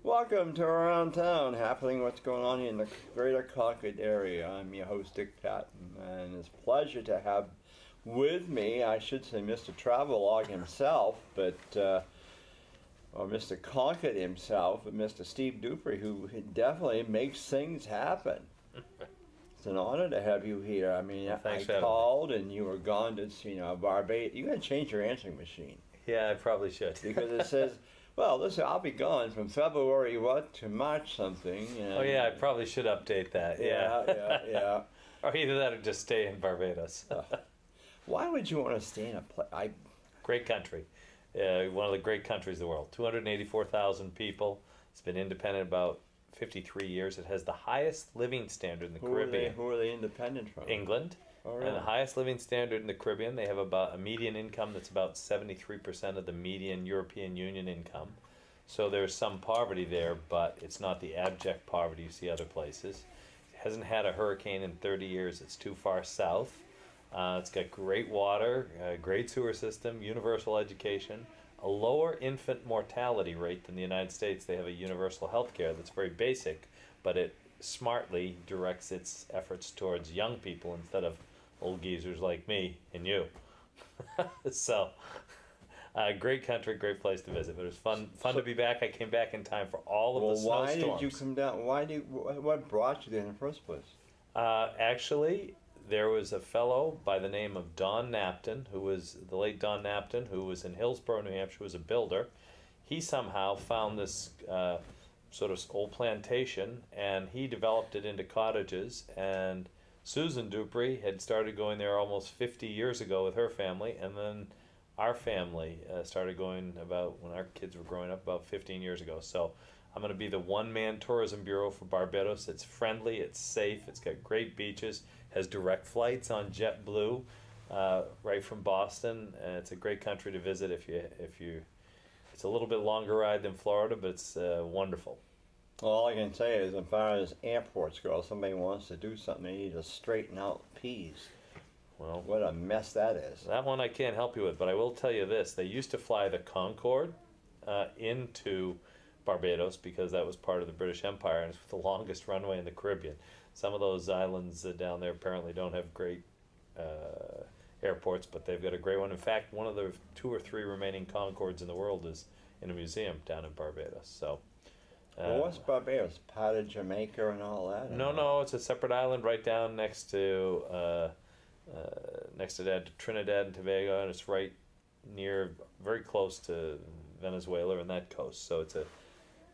Welcome to Around Town, happening what's going on in the greater Concord area. I'm your host, Dick Patten, and it's a pleasure to have with me, I should say Mr. Travelogue himself, or Mr. Concord himself, but Mr. Steve Duprey, who definitely makes things happen. It's an honor to have you here. I mean, Well, I called and you were gone to, Barbados. You got to change your answering machine. Yeah, I probably should. Because it says, well, listen, I'll be gone from February to March something. And oh yeah, I probably should update that. Yeah. Or either that or just stay in Barbados. Why would you want to stay in a place? Great country. One of the great countries in the world. 284,000 people. It's been independent about 53 years. It has the highest living standard in the Caribbean. Who are they independent from? England. Oh, really? And the highest living standard in the Caribbean. They have about a median income that's about 73% of the median European Union income. So there's some poverty there, but it's not the abject poverty you see other places. It hasn't had a hurricane in 30 years. It's too far south. It's got great water, great sewer system, universal education, a lower infant mortality rate than the United States. They have a universal health care that's very basic, but it smartly directs its efforts towards young people instead of old geezers like me and you. So, great country, great place to visit. But it was fun to be back. I came back in time for all of the snowstorms. Why did you come down? What brought you there in the first place? Actually, there was a fellow by the name of Don Napton, who was the late Don Napton, who was in Hillsborough, New Hampshire, was a builder. He somehow found this sort of old plantation, and he developed it into cottages. And Susan Duprey had started going there almost 50 years ago with her family, and then our family started going about when our kids were growing up about 15 years ago. So I'm going to be the one-man tourism bureau for Barbados. It's friendly, it's safe, it's got great beaches, has direct flights on JetBlue right from Boston. It's a great country to visit if you. It's a little bit longer ride than Florida, but it's wonderful. Well, all I can say is, as far as airports go, if somebody wants to do something, they need to straighten out P's. Well, what a mess that is. That one I can't help you with, but I will tell you this. They used to fly the Concord into Barbados because that was part of the British Empire, and it's the longest runway in the Caribbean. Some of those islands down there apparently don't have great airports, but they've got a great one. In fact, one of the 2 or 3 remaining Concords in the world is in a museum down in Barbados. So, well, what's Barbados? Part of Jamaica and all that? No, it's a separate island right down next to Trinidad and Tobago, and it's right near, very close to Venezuela and that coast. So it's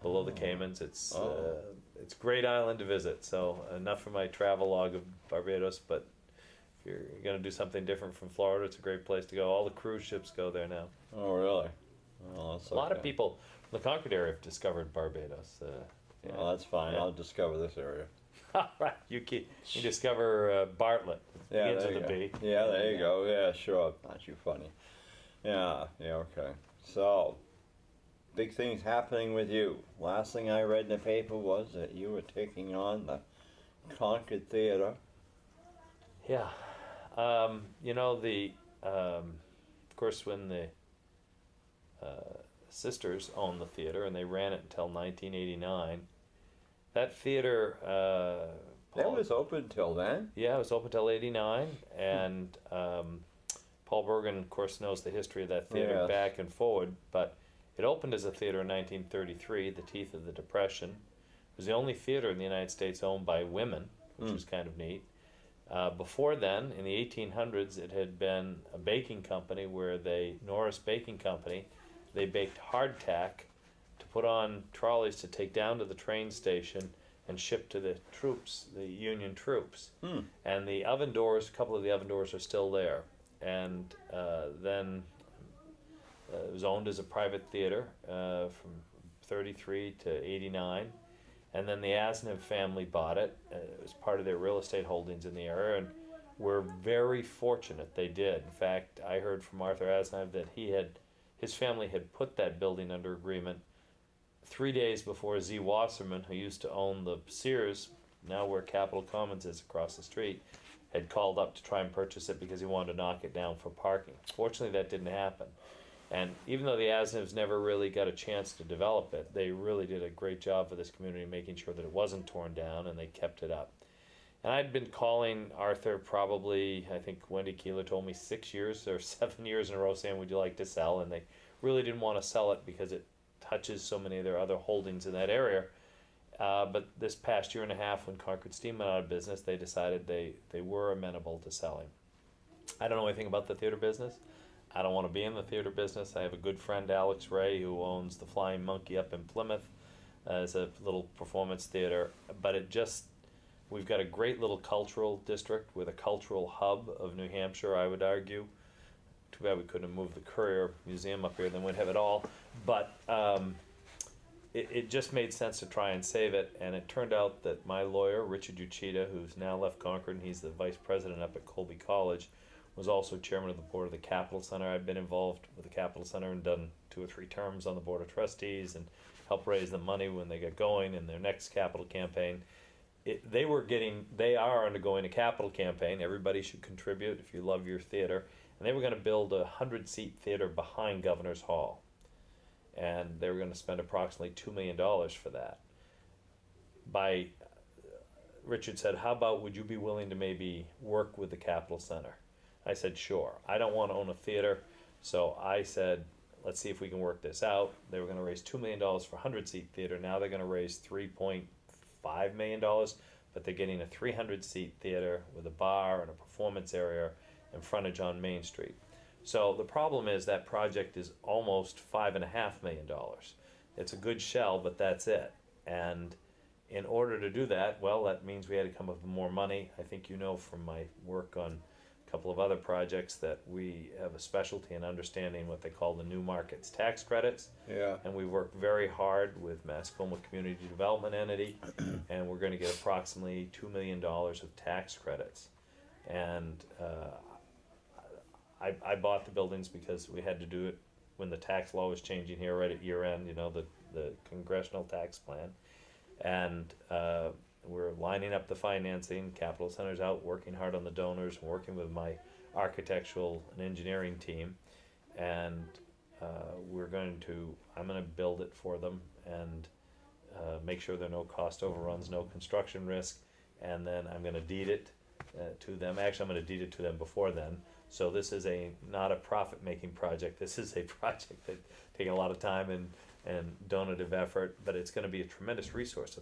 below the Caymans. It's a great island to visit. So enough for my travel log of Barbados, but if you're going to do something different from Florida, it's a great place to go. All the cruise ships go there now. Oh, really? Well, a lot of people from the Concord area have discovered Barbados. Yeah. Well, that's fine. Yeah. I'll discover this area. Right. You discover Bartlett. Yeah, begins there with you a go. B. Yeah, there you go. Yeah, sure. Not you funny. Yeah, okay. So, big things happening with you. Last thing I read in the paper was that you were taking on the Concord Theater. Yeah. Of course, when the sisters owned the theater and they ran it until 1989, that theater... that was open till then? Yeah, it was open till 89, and Paul Bergen, of course, knows the history of that theater back and forward, but it opened as a theater in 1933, the teeth of the Depression. It was the only theater in the United States owned by women, which was kind of neat. Before then, in the 1800s, it had been a baking company Norris Baking Company, they baked hardtack to put on trolleys to take down to the train station and ship to the troops, the Union troops. And the oven doors, a couple of the oven doors are still there. And then it was owned as a private theater from 33 to 89. And then the Asniv family bought it. It was part of their real estate holdings in the area, and we're very fortunate they did. In fact, I heard from Arthur Asniv that his family had put that building under agreement 3 days before Z. Wasserman, who used to own the Sears, now where Capitol Commons is across the street, had called up to try and purchase it because he wanted to knock it down for parking. Fortunately, that didn't happen. And even though the Asnives never really got a chance to develop it, they really did a great job for this community, making sure that it wasn't torn down, and they kept it up. And I'd been calling Arthur probably, I think Wendy Keeler told me 6 years or 7 years in a row saying, would you like to sell? And they really didn't want to sell it because it touches so many of their other holdings in that area. But this past year and a half, when Concord Steam went out of business, they decided they were amenable to selling. I don't know anything about the theater business. I don't want to be in the theater business. I have a good friend, Alex Ray, who owns the Flying Monkey up in Plymouth as a little performance theater. But we've got a great little cultural district with a cultural hub of New Hampshire, I would argue. Too bad we couldn't have moved the Courier Museum up here, then we'd have it all. But it just made sense to try and save it, and it turned out that my lawyer, Richard Uchida, who's now left Concord, and he's the vice president up at Colby College, was also chairman of the board of the Capitol Center. I've been involved with the Capitol Center and done 2 or 3 terms on the board of trustees and helped raise the money when they got going in their next capital campaign. They are undergoing a capital campaign. Everybody should contribute if you love your theater. And they were going to build a 100-seat theater behind Governor's Hall. And they were going to spend approximately $2 million for that. Richard said, how about would you be willing to maybe work with the Capitol Center? I said, sure. I don't want to own a theater, so I said, let's see if we can work this out. They were going to raise $2 million for a 100-seat theater. Now they're going to raise $3.5 million, but they're getting a 300-seat theater with a bar and a performance area and frontage on Main Street. So the problem is that project is almost $5.5 million. It's a good shell, but that's it. And in order to do that, well, that means we had to come up with more money. I think you know from my work on a couple of other projects that we have a specialty in understanding what they call the new markets tax credits. Yeah. And we work very hard with Mascoma Community Development Entity, and we're going to get approximately $2 million of tax credits. And I bought the buildings because we had to do it when the tax law was changing here right at year end, you know, the congressional tax plan. And we're lining up the financing. Capitol Center's out working hard on the donors, working with my architectural and engineering team. And I'm going to build it for them and make sure there are no cost overruns, no construction risk. And then I'm going to deed it to them. Actually, I'm going to deed it to them before then. So this is not a profit-making project. This is a project that takes a lot of time and donative effort, but it's going to be a tremendous resource.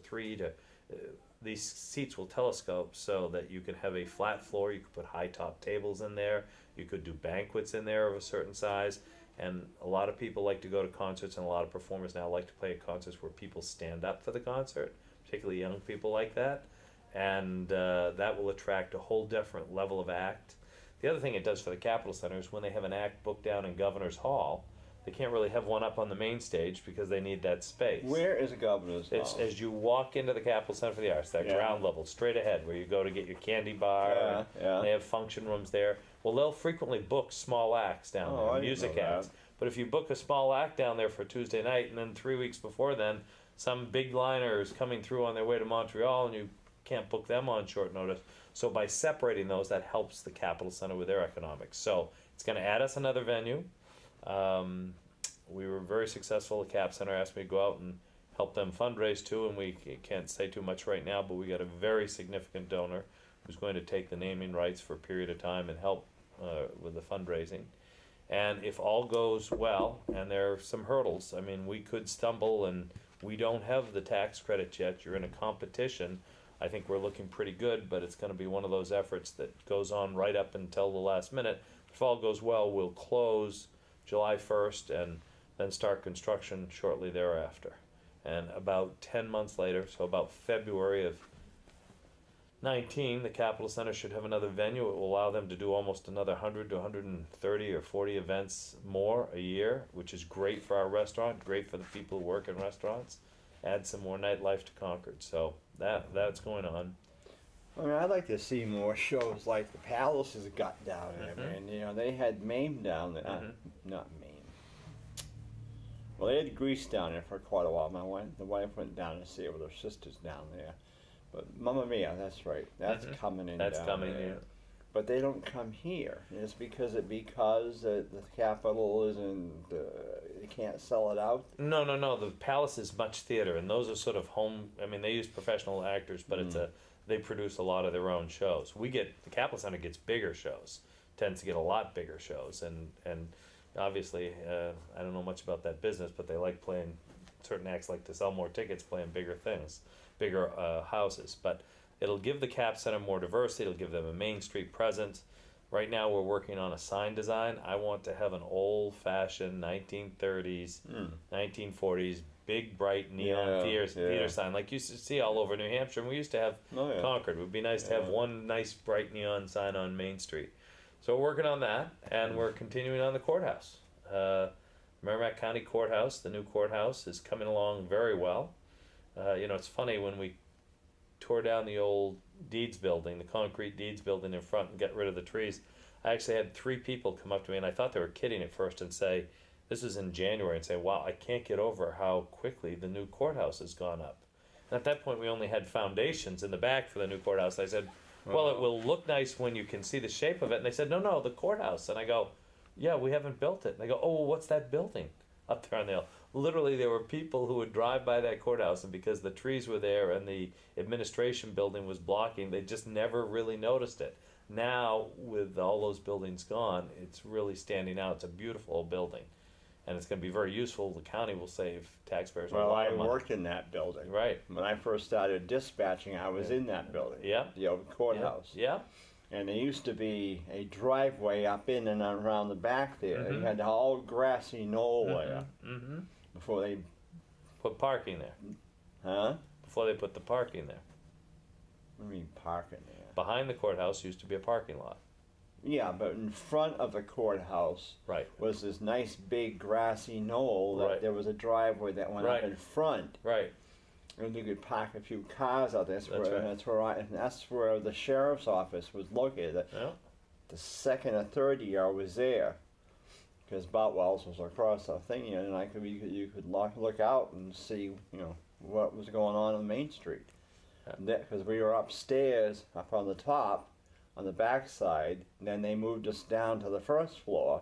These seats will telescope so that you can have a flat floor. You could put high-top tables in there. You could do banquets in there of a certain size. And a lot of people like to go to concerts, and a lot of performers now like to play at concerts where people stand up for the concert, particularly young people like that. And that will attract a whole different level of act. The other thing it does for the Capitol Center is when they have an act booked down in Governor's Hall, they can't really have one up on the main stage because they need that space. Where is Governor's Hall? It's as you walk into the Capitol Center for the Arts, that ground level, straight ahead, where you go to get your candy bar. Yeah. They have function rooms there. Well, they'll frequently book small acts down there, music acts. But if you book a small act down there for Tuesday night, and then 3 weeks before then, some big liner is coming through on their way to Montreal, and you can't book them on short notice. So by separating those, that helps the Capitol Center with their economics. So it's going to add us another venue. We were very successful. The Cap Center asked me to go out and help them fundraise too, and we can't say too much right now, but we got a very significant donor who's going to take the naming rights for a period of time and help with the fundraising. And if all goes well, and there are some hurdles, I mean, we could stumble and we don't have the tax credit yet. You're in a competition. I think we're looking pretty good, but it's going to be one of those efforts that goes on right up until the last minute. If all goes well, we'll close July 1st and then start construction shortly thereafter. And about 10 months later, so about February of 19, the Capitol Center should have another venue. It will allow them to do almost another 100 to 130 or 40 events more a year, which is great for our restaurant, great for the people who work in restaurants. Add some more nightlife to Concord. So that's going on. I mean, I'd like to see more shows like the Palaces got down there. Mm-hmm. Man, you know, they had Mame down there. Not Mame. Well, they had Grease down there for quite a while. The wife went down to see it with her sisters down there. But Mamma Mia, that's right. That's coming in. That's down coming there. in. but they don't come here. And it's because the capital isn't, they can't sell it out. No. The Palace is much theater, and those are sort of home. I mean, they use professional actors, but they produce a lot of their own shows. The Capitol Center gets bigger shows, tends to get a lot bigger shows, and obviously, I don't know much about that business, but they like playing. Certain acts like to sell more tickets, playing bigger things, bigger houses, but. It'll give the Cap Center more diversity. It'll give them a Main Street presence. Right now, we're working on a sign design. I want to have an old-fashioned 1930s, 1940s, big, bright neon theater sign like you used to see all over New Hampshire. And we used to have Concord. It would be nice to have one nice, bright neon sign on Main Street. So we're working on that, and we're continuing on the courthouse. Merrimack County Courthouse, the new courthouse, is coming along very well. It's funny when we tore down the old deeds building, the concrete deeds building in front, and get rid of the trees. I actually had 3 people come up to me, and I thought they were kidding at first, and say, this was in January, and say, wow, I can't get over how quickly the new courthouse has gone up. And at that point, we only had foundations in the back for the new courthouse. I said, well, it will look nice when you can see the shape of it. And they said, no, the courthouse. And I go, yeah, we haven't built it. And they go, oh, well, what's that building up there on the hill? Literally, there were people who would drive by that courthouse, and because the trees were there and the administration building was blocking, they just never really noticed it. Now, with all those buildings gone, it's really standing out. It's a beautiful old building, and it's going to be very useful. The county will save taxpayers a lot of money. I worked in that building. Right. When I first started dispatching, I was in that building. Yeah. The old courthouse. Yeah. And there used to be a driveway up in and around the back there. You had the whole grassy knoll there. Before they put parking there. Huh? Before they put the parking there. What do you mean parking there? Behind the courthouse used to be a parking lot. Yeah, but in front of the courthouse was this nice big grassy knoll that there was a driveway that went up in front. Right. And you could park a few cars out there. That's where the sheriff's office was located. The second or third year I was there, because Boutwell's was across the thing, and you could look out and see what was going on Main Street. Because we were upstairs, up on the top, on the back side. And then they moved us down to the first floor,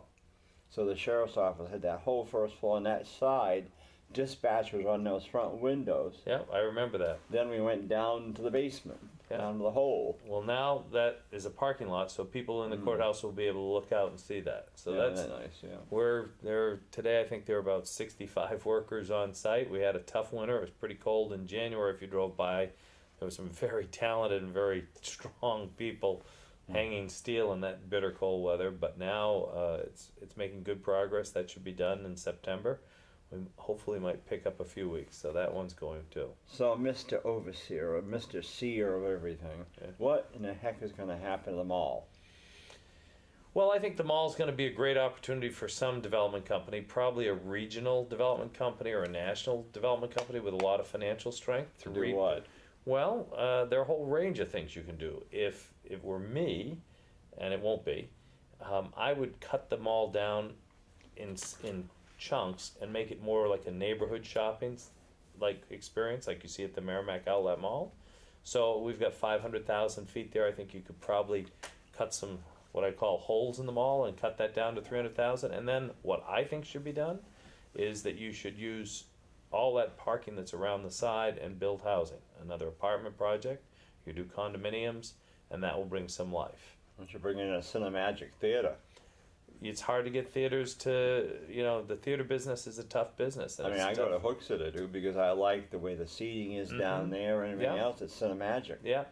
so the sheriff's office had that whole first floor on that side. Dispatchers on those front windows. Yeah, I remember that. Then we went down to the basement, down to the hole. Well, now that is a parking lot, so people in the courthouse will be able to look out and see that. So that's nice. Yeah. We're there today. I think there were about 65 workers on site. We had a tough winter. It was pretty cold in January. If you drove by, there were some very talented and very strong people hanging steel in that bitter cold weather. But now it's making good progress. That should be done in September. We hopefully might pick up a few weeks, so that one's going too. So, Mr. Overseer, or Mr. Seer of everything, what in the heck is going to happen to the mall? Well, I think the mall is going to be a great opportunity for some development company, probably a regional development company or a national development company with a lot of financial strength. To do what? Well, there are a whole range of things you can do. If it were me, and it won't be, I would cut the mall down in chunks and make it more like a neighborhood shopping experience like you see at the Merrimack Outlet Mall. So we've got 500,000 feet there. I think you could probably cut some what I call holes in the mall and cut that down to 300,000. And then what I think should be done is that you should use all that parking that's around the side and build housing, another apartment project. You do condominiums, and that will bring some life. Why don't you bring in a Cinemagic theater? It's hard to get theaters to, the theater business is a tough business. I mean, I go to Hooksett to do because I like the way the seating is down there and everything else. It's Cinemagic. Yeah.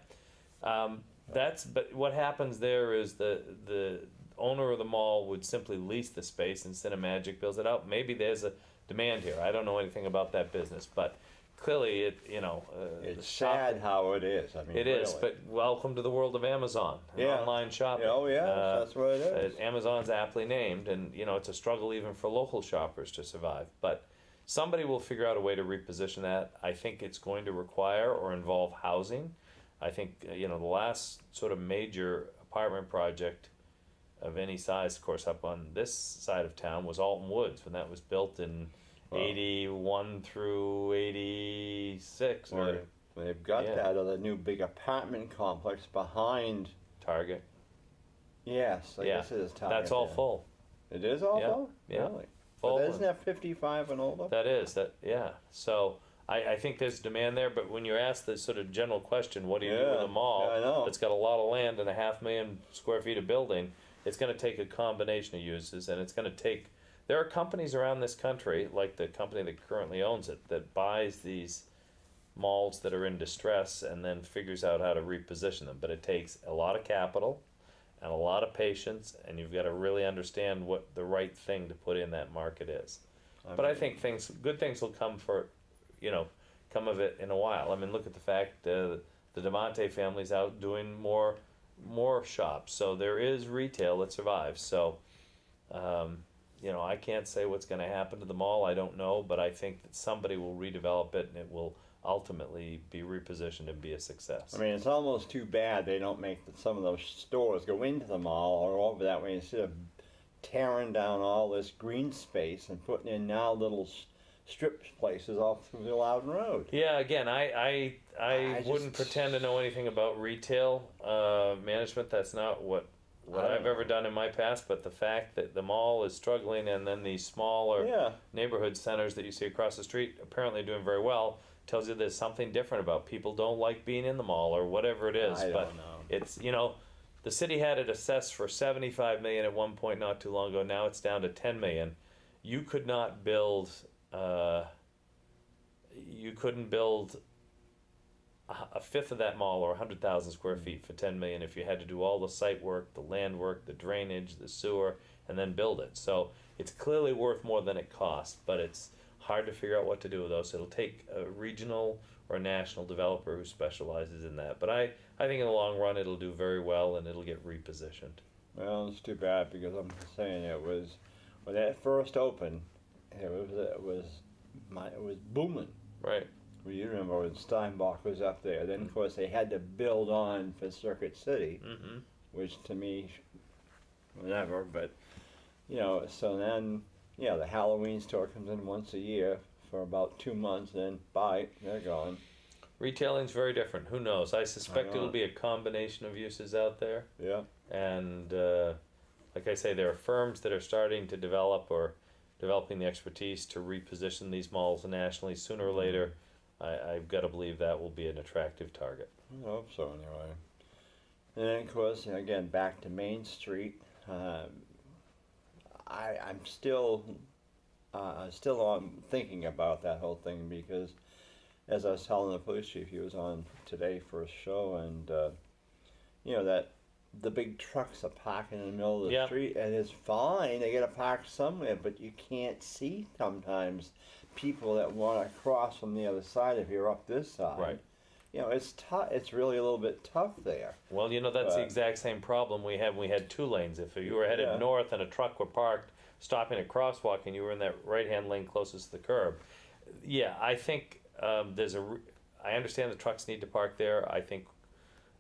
But what happens there is the owner of the mall would simply lease the space and Cinemagic builds it out. Maybe there's a demand here. I don't know anything about that business, but clearly it's sad how it is. I mean, it is, but welcome to the world of Amazon and online shopping. Oh yeah, that's what it is. Amazon's aptly named, and it's a struggle even for local shoppers to survive. But somebody will figure out a way to reposition that. I think it's going to require or involve housing. I think the last sort of major apartment project of any size, of course, up on this side of town was Alton Woods, when that was built in 81 through 86. They've got that other new big apartment complex behind Target. Yes, I guess it is target. That's all full. It is all full? Yeah. Really? Full. But isn't that 55 and older? That is. So I think there's demand there, but when you're asked the sort of general question, what do you do with a mall that's got a lot of land and 500,000 square feet of building, it's going to take a combination of uses, and it's going to take... There are companies around this country, like the company that currently owns it, that buys these malls that are in distress and then figures out how to reposition them. But it takes a lot of capital and a lot of patience, and you've got to really understand what the right thing to put in that market is. But I think good things will come come of it in a while. I mean, look at the fact the DeMonte family's out doing more shops, so there is retail that survives. So, I can't say what's going to happen to the mall. I don't know, but I think that somebody will redevelop it, and it will ultimately be repositioned and be a success. I mean, it's almost too bad they don't make some of those stores go into the mall or over that way instead of tearing down all this green space and putting in now little strip places all through the Loudon Road. Yeah, again, I wouldn't pretend to know anything about retail management. That's not what I've ever done in my past, but the fact that the mall is struggling and then these smaller neighborhood centers that you see across the street apparently are doing very well tells you there's something different about people don't like being in the mall or whatever it is. I don't know. It's, the city had it assessed for $75 million at one point not too long ago. Now it's down to $10 million. You could not build a fifth of that mall or 100,000 square feet for $10 million if you had to do all the site work, the land work, the drainage, the sewer, and then build it. So it's clearly worth more than it costs, but it's hard to figure out what to do with those. It'll take a regional or a national developer who specializes in that. But I think in the long run it'll do very well and it'll get repositioned. Well, it's too bad because I'm saying it was when it first opened, it was booming. Right. Well, you remember when Steinbach was up there. Then, of course, they had to build on for Circuit City, which to me, whatever. But, so then, the Halloween store comes in once a year for about 2 months, then bye, they're gone. Retailing's very different. Who knows? I suspect it'll be a combination of uses out there. Yeah. And, like I say, there are firms that are starting to develop or developing the expertise to reposition these malls nationally. Sooner or later, I've got to believe that will be an attractive target. I hope so, anyway. And then, of course, again, back to Main Street. I'm still thinking about that whole thing because, as I was telling the police chief, he was on today for a show, and that the big trucks are parking in the middle of the street, and it's fine. They got to park somewhere, but you can't see sometimes people that want to cross from the other side if you're up this side. Right. It's tough. It's really a little bit tough there. Well, that's the exact same problem we had when we had 2 lanes. If you were headed north and a truck were parked, stopping at crosswalk, and you were in that right-hand lane closest to the curb. Yeah, I think I understand the trucks need to park there. I think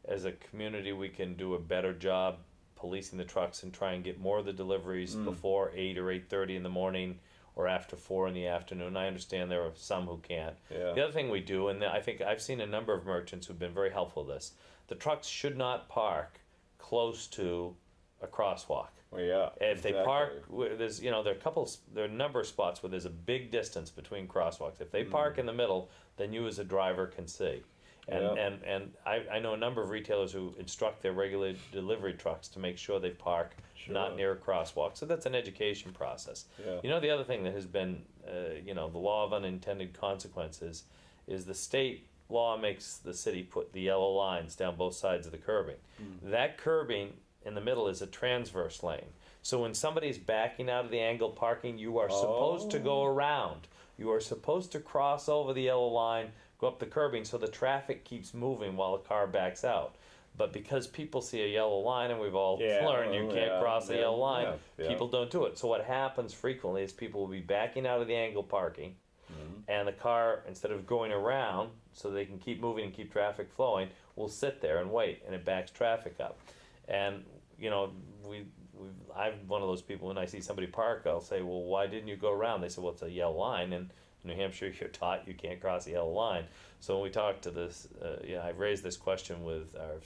as a community we can do a better job policing the trucks and try and get more of the deliveries before 8 or 8:30 in the morning or after 4 in the afternoon. I understand there are some who can't. Yeah. The other thing we do, and I think I've seen a number of merchants who've been very helpful with this, the trucks should not park close to a crosswalk. Well, yeah. If they park, there's there are a number of spots where there's a big distance between crosswalks. If they park in the middle, then you as a driver can see. And I know a number of retailers who instruct their regular delivery trucks to make sure they park not near a crosswalk. So that's an education process. Yeah. The other thing that has been, the law of unintended consequences is the state law makes the city put the yellow lines down both sides of the curbing. That curbing in the middle is a transverse lane. So when somebody's backing out of the angled parking, you are supposed to go around. You are supposed to cross over the yellow line, go up the curbing so the traffic keeps moving while the car backs out. But because people see a yellow line, and we've all learned you can't cross the yellow line, people don't do it. So what happens frequently is people will be backing out of the angled parking, and the car, instead of going around so they can keep moving and keep traffic flowing, will sit there and wait, and it backs traffic up. And I'm one of those people, when I see somebody park, I'll say, well, why didn't you go around? They say, well, it's a yellow line, and in New Hampshire, you're taught you can't cross the yellow line. So when we talked to this, I've raised this question with our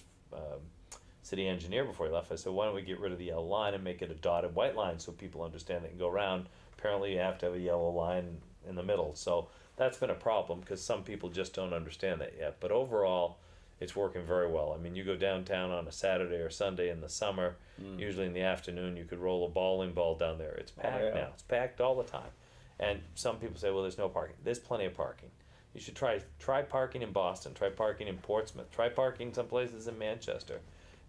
city engineer before he left. I said, why don't we get rid of the yellow line and make it a dotted white line so people understand they can go around. Apparently you have to have a yellow line in the middle. So that's been a problem because some people just don't understand that yet. But overall, it's working very well. I mean, you go downtown on a Saturday or Sunday in the summer, usually in the afternoon, you could roll a bowling ball down there. It's packed now. It's packed all the time. And some people say, well, there's no parking. There's plenty of parking. You should try parking in Boston, try parking in Portsmouth, try parking some places in Manchester.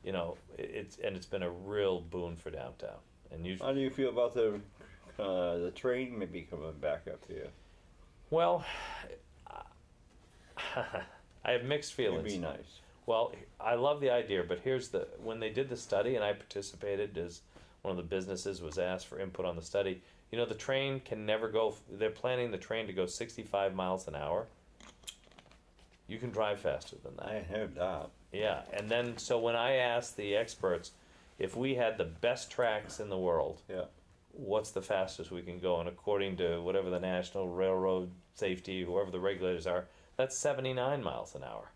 You know, it's been a real boon for downtown. And how do you feel about the train maybe coming back up here? Well, I have mixed feelings. It'd be nice. Well, I love the idea, but when they did the study, and I participated as one of the businesses was asked for input on the study. You know, the train can never go. They're planning the train to go 65 miles an hour. You can drive faster than that. I heard that. Yeah, and then so when I asked the experts if we had the best tracks in the world, what's the fastest we can go? And according to whatever the National Railroad Safety, whoever the regulators are, that's 79 miles an hour.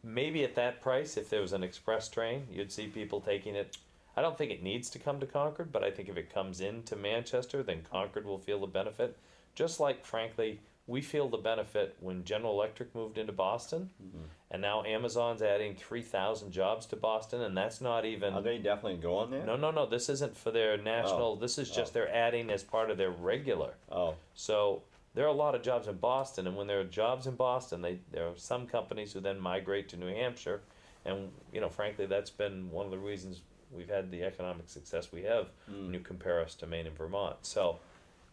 Maybe at that price, if there was an express train, you'd see people taking it. I don't think it needs to come to Concord, but I think if it comes into Manchester, then Concord will feel the benefit. Just like, frankly, we feel the benefit when General Electric moved into Boston, and now Amazon's adding 3,000 jobs to Boston, and that's not even... Are they definitely going there? No, this isn't for their national... This is just they're adding as part of their regular. So there are a lot of jobs in Boston, and when there are jobs in Boston, there are some companies who then migrate to New Hampshire, and, you know, frankly, that's been one of the reasons we've had the economic success we have when you compare us to Maine and Vermont. So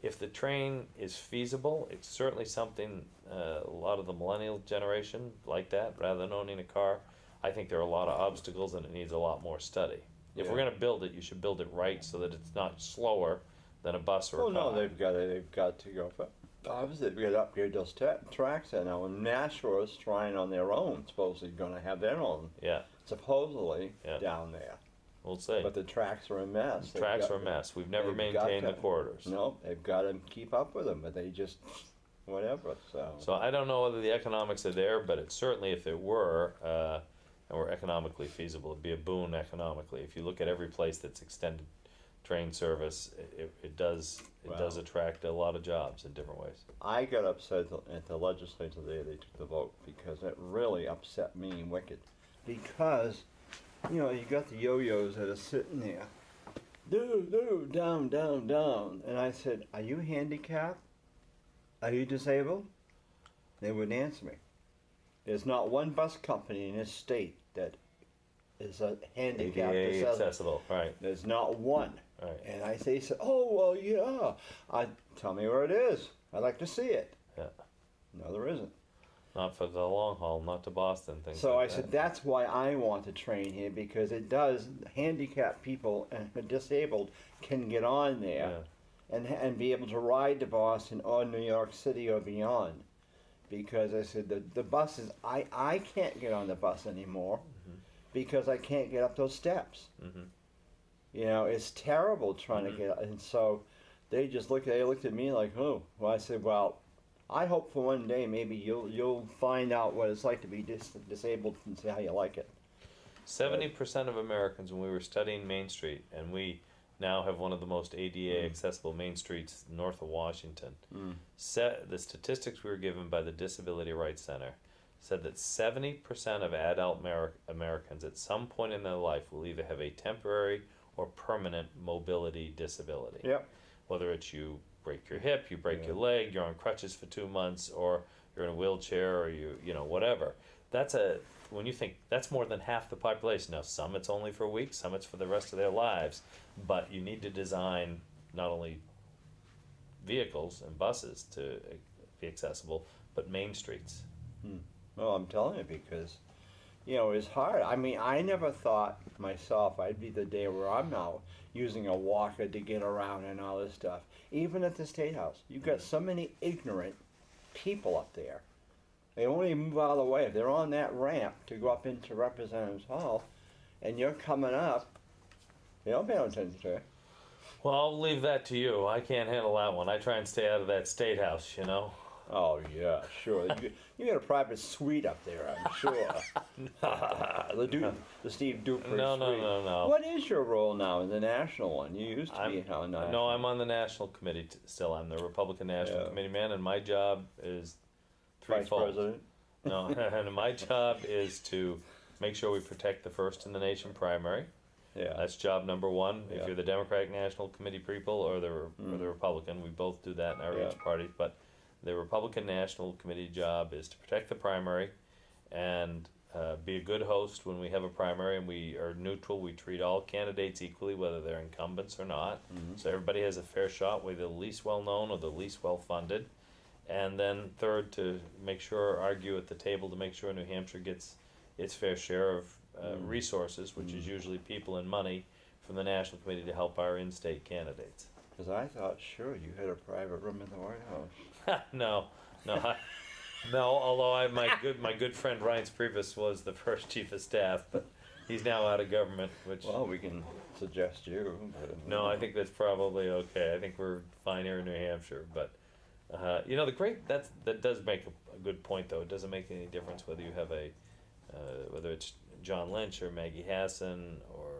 if the train is feasible, it's certainly something a lot of the millennial generation like that, rather than owning a car. I think there are a lot of obstacles and it needs a lot more study. If we're going to build it, you should build it right so that it's not slower than a bus or a car. No, they've got to go for... Obviously, they've got to upgrade those tracks there now. And Nashua is trying on their own, supposedly going to have their own, supposedly, down there. We'll see. But the tracks are a mess. The tracks are a mess. We've never maintained the corridors. No, they've got to keep up with them, but they just, whatever. So I don't know whether the economics are there, but it's certainly, if it were, and were economically feasible, it'd be a boon economically. If you look at every place that's extended train service, it does attract a lot of jobs in different ways. I got upset at the legislature the day they took the vote because it really upset me wicked. Because, you know, you got the yo-yos that are sitting there. Down, down, down. And I said, are you handicapped? Are you disabled? They wouldn't answer me. There's not one bus company in this state that is a handicapped accessible. Right. There's not one. Right. And I say, oh, well, yeah. Tell me where it is. I'd like to see it. Yeah. No, there isn't. Not for the long haul, not to Boston. So I said, that's why I want to train here, because it does, handicapped people and disabled can get on there and be able to ride to Boston or New York City or beyond. Because I said, the buses, I can't get on the bus anymore because I can't get up those steps. You know, it's terrible trying to get, and so they looked at me like, oh. Well, I said, well, I hope for one day maybe you'll find out what it's like to be disabled and see how you like it. 70% of Americans, when we were studying Main Street, and we now have one of the most ADA accessible main streets north of Washington, the statistics we were given by the Disability Rights Center said that 70% of adult Americans at some point in their life will either have a temporary or permanent mobility disability. Yep. Whether it's you break your hip, you break your leg, you're on crutches for 2 months, or you're in a wheelchair, or you know, whatever. When you think, that's more than half the population. Now, some it's only for a week, some it's for the rest of their lives, but you need to design not only vehicles and buses to be accessible, but main streets. Well, I'm telling you, because, you know, it's hard. I mean, I never thought myself I'd be the day where I'm now using a walker to get around and all this stuff. Even at the State House, you've got so many ignorant people up there. They won't even move out of the way. If they're on that ramp to go up into Representatives Hall, and you're coming up, they don't pay no attention to it. Well, I'll leave that to you. I can't handle that one. I try and stay out of that State House, you know. Oh yeah, sure. You got a private suite up there, I'm sure. the Steve Duprey No, suite. no. What is your role now in the national one? You used to be on national. No, I'm on the national committee still. I'm the Republican National Committee man, and my job is threefold. Vice President. No, and my job is to make sure we protect the first in the nation primary. Yeah. That's job number one. Yeah. If you're the Democratic National Committee people or the Republican, we both do that in our each parties. But the Republican National Committee job is to protect the primary and be a good host when we have a primary, and we are neutral. We treat all candidates equally, whether they're incumbents or not. So everybody has a fair shot, whether the least well known or the least well funded. And then third, to make sure, argue at the table to make sure New Hampshire gets its fair share of resources, which is usually people and money, from the National Committee to help our in-state candidates. Because I thought, sure, you had a private room in the White House. No. Although my good friend Ryan Previs was the first chief of staff, but he's now out of government. Which Well, we can suggest you. But, no, I think that's probably okay. I think we're fine here in New Hampshire, but that does make a good point, though. It doesn't make any difference whether you have whether it's John Lynch or Maggie Hassan or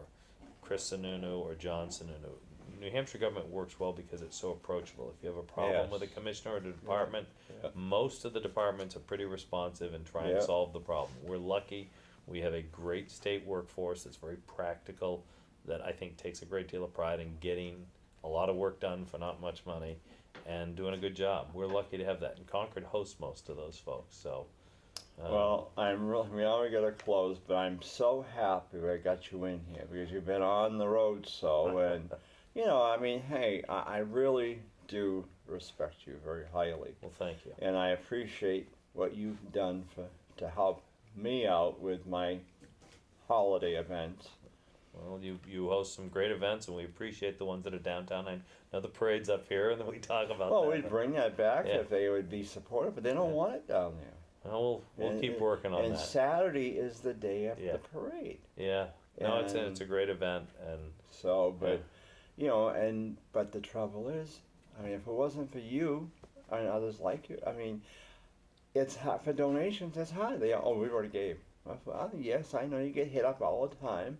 Chris Sununu or John Sununu. New Hampshire government works well because it's so approachable. If you have a problem with a commissioner or a department, most of the departments are pretty responsive and try and solve the problem. We're lucky. We have a great state workforce that's very practical, that I think takes a great deal of pride in getting a lot of work done for not much money and doing a good job. We're lucky to have that. And Concord hosts most of those folks. So, well, we already got to close, but I'm so happy I got you in here because you've been on the road and hey, I really do respect you very highly. Well, thank you. And I appreciate what you've done to help me out with my holiday events. Well, you host some great events, and we appreciate the ones that are downtown. I know the parade's up here, and then we talk about that. Well, we'd bring that back if they would be supportive, but they don't want it down there. Well, we'll keep working on that. And Saturday is the day of the parade. Yeah. No, it's a great event, and so, but but the trouble is, if it wasn't for you and others like you, it's hard for donations. It's hard. We already gave. Well, yes, I know you get hit up all the time.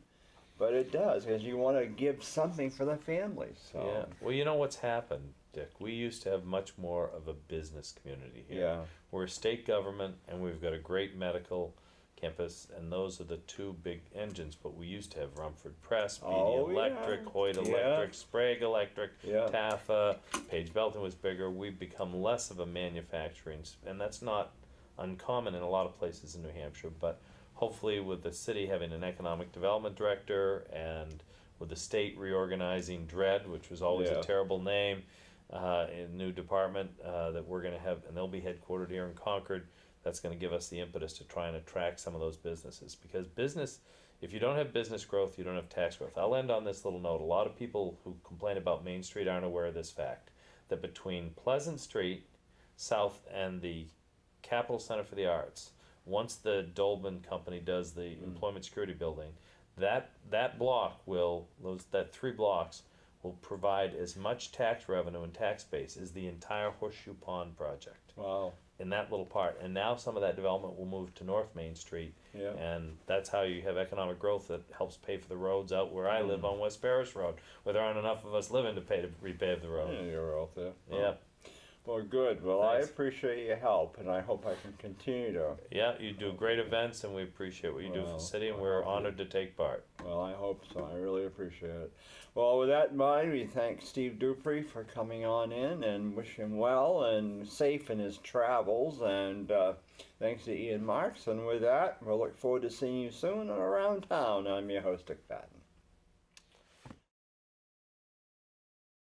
But it does, because you want to give something for the families. So. Yeah. Well, you know what's happened, Dick? We used to have much more of a business community here. Yeah. We're a state government, and we've got a great medical campus, and those are the two big engines. But we used to have Rumford Press, BD Electric, Hoyt Electric, Sprague Electric, Taffa, Page Belton was bigger. We've become less of a manufacturing, and that's not uncommon in a lot of places in New Hampshire, but hopefully with the city having an economic development director and with the state reorganizing DRED, which was always a terrible name, a new department that we're going to have, and they'll be headquartered here in Concord, that's going to give us the impetus to try and attract some of those businesses. Because if you don't have business growth, you don't have tax growth. I'll end on this little note. A lot of people who complain about Main Street aren't aware of this fact, that between Pleasant Street South and the Capital Center for the Arts, once the Dolman Company does the Employment Security Building, that three blocks will provide as much tax revenue and tax base as the entire Horseshoe Pond project. Wow. In that little part. And now some of that development will move to North Main Street. Yeah. And that's how you have economic growth that helps pay for the roads out where I live on West Paris Road, where there aren't enough of us living to pay to repave the road. Yeah, you're out there. Yeah. Well, good. Well, thanks. I appreciate your help, and I hope I can continue to. Yeah, you do great events, and we appreciate what you do for the city, and we're honored to take part. Well, I hope so. I really appreciate it. Well, with that in mind, we thank Steve Duprey for coming on in and wish him well and safe in his travels. And thanks to Ian Marx. And with that, we'll look forward to seeing you soon and around town. I'm your host, Dick Patten.